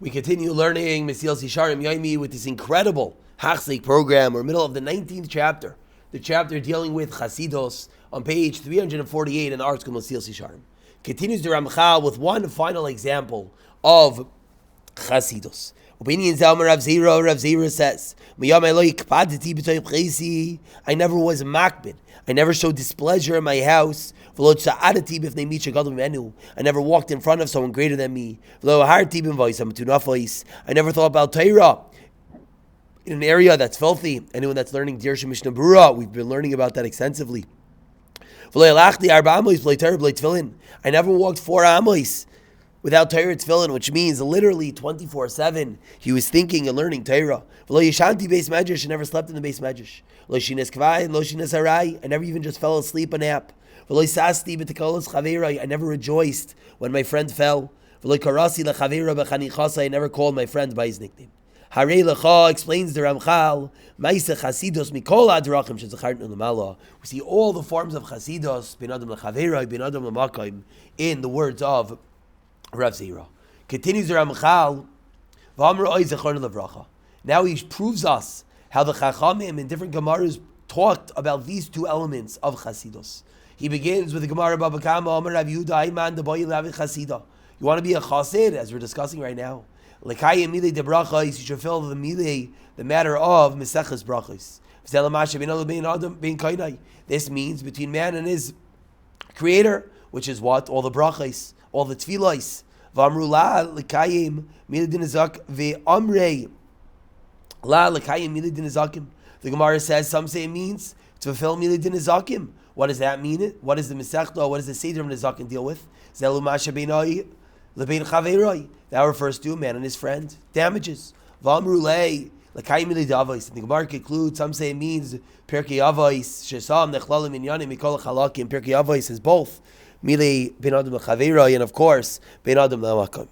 We continue learning Mesilas Yesharim Yaimi with this incredible Hachzik program. We're middle of the 19th chapter, the chapter dealing with Chasidus on page 348 in the Artscroll Mesilas Yesharim. Continues the Ramchal with one final example of Chasidus. Opinion Zalman Rav Zira says, I never was a makbid. I never showed displeasure in my house. I never walked in front of someone greater than me. I never thought about Torah in an area that's filthy. Anyone that's learning Dirsha Mishnah Brura, we've been learning about that extensively. I never walked 4 amos without Torah Tefillin, which means literally 24/7 he was thinking and learning Torah. I never slept in the base medrash. I never even just fell asleep a nap. I never rejoiced when my friend fell. I never called my friend by his nickname. Explains the Ramchal, we see all the forms of Chasidus in the words of Rav Zira. Continues the Ramchal. Now he proves us how the Chachamim in different Gemaras talked about these two elements of Chasidus. He begins with the Gemara Baba Kama Amar Rav Yehuda Ayman the Boy Lavi Chasida. You want to be a Chasid, as we're discussing right now. Lekayim Milei de Brachos, you should fill the Milei, the matter of Meseches Brachos. This means between man and his Creator, which is what? All the Brachos, all the Tfilos. V'amru la lekayim Milei de Nizak ve'amrei la lekayim Milei de Nizakim. The Gemara says, some say it means to fulfill Milei de Nizakim. What does that mean? What does the Masechta, what does the Seder of Nizakim deal with? Zelu masha beinai lebein chaveroi. That refers to a man and his friend. Damages. V'amru lei lekayim Milei de Avos. And the Gemara concludes, some say it means Perek Avos shesam nechlalim inyanim mikol chalakim. Perek Avos is both Milei ben Adam lechaveroi and of course ben Adam lemakam.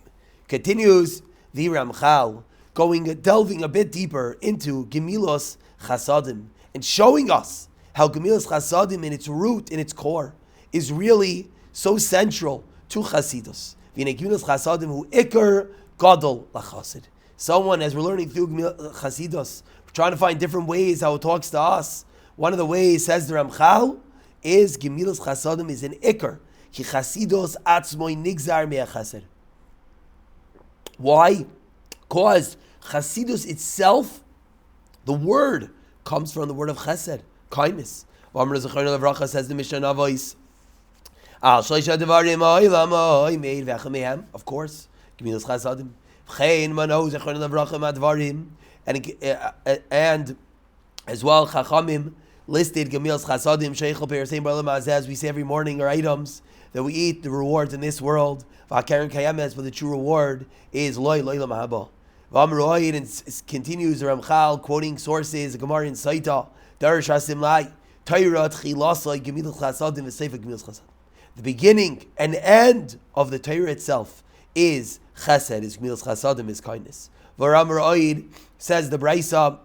Continues the Ramchal, delving a bit deeper into Gemilos Chasadim and showing us how Gemilas Chasadim in its root, in its core, is really so central to Chasidus. V'nei Gemilas Chasadim hu ikar gadol lachasid. Someone, as we're learning through Chasidus, we're trying to find different ways how it talks to us. One of the ways, says the Ramchal, is Gemilas Chasadim is an ikar. Ki Chasidus atzmoi nigzar me'achased. Why? Because Chasidus itself, the word, comes from the word of chesed, kindness. Says the Mishnah Navos. Of course, Gemilas Chasadim. And as well, Chachamim listed Gemilas Chasadim, as we say every morning, are items that we eat, the rewards in this world. But the true reward is loy lamahaba. And continues the Ramchal quoting sources, the Gemara in Saita, the beginning and end of the Torah itself is chesed, is Gemilas Chasadim, is kindness. Says the Braisa,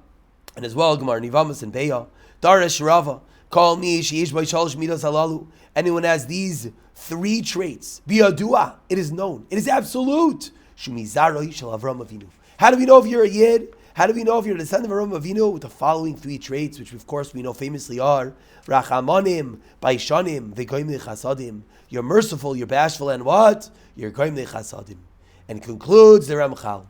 and as well Gemara Nivamas and Beya, Darash Rava, call me sheish by shalosh midas halalu. Anyone has these 3 traits, biyadua, it is known, it is absolute. Shumizaroi shel Avram Avinu. How do we know if you're a Yid? How do we know if you're a descendant of Avram Avinu? With the following 3 traits, which of course we know famously are Rachamanim, Baishanim, Vegoim Chasadim. You're merciful, you're bashful, and what? You're Goim Chasadim. And concludes the Ramchal.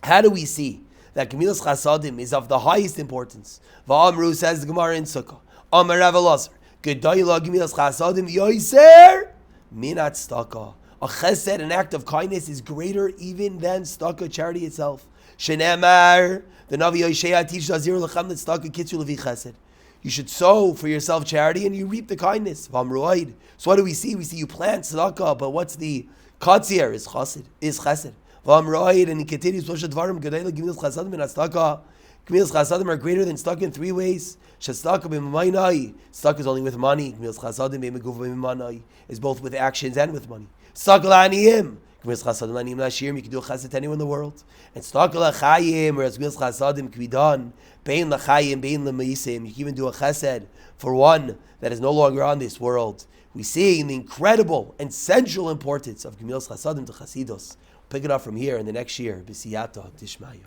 How do we see that Gemilas Chasadim is of the highest importance? Va'amru, says the Gemara in Sukkah, Amar Rav Elazar, Gedayla Gemilas Chasadim Yoiser Minat Staka. A chesed, an act of kindness, is greater even than tzedakah, charity itself. Shenemar, the Navi Yeshaya teaches us, tzedakah kitzu levi chesed. You should sow for yourself charity and you reap the kindness. V'amruaid. So what do we see? We see you plant tzedakah, but what's the katzir? Is chesed. V'amruaid, and he continues, Dvarim Gedayla Gemilas Chasadim and tzedakah. Gemilas Chasadim are greater than tzedakah in 3 ways. Tzedakah b'maynai. Tzedakah is only with money. Gemilas Chasadim b'meguf is both with actions and with money. Tzedakah l'aniyim. Gemilas Chasadim l'aniyim l'ashirim. You can do a chesed to anyone in the world. And tzedakah l'chayim, whereas Gemilas Chasadim can be done bein l'chayim, bein l'meisim. You can even do a chesed for one that is no longer on this world. We see the incredible and central importance of Gemilas Chasadim to Chasidus. pick it up from here in the next year. B'siyata Tishmaya.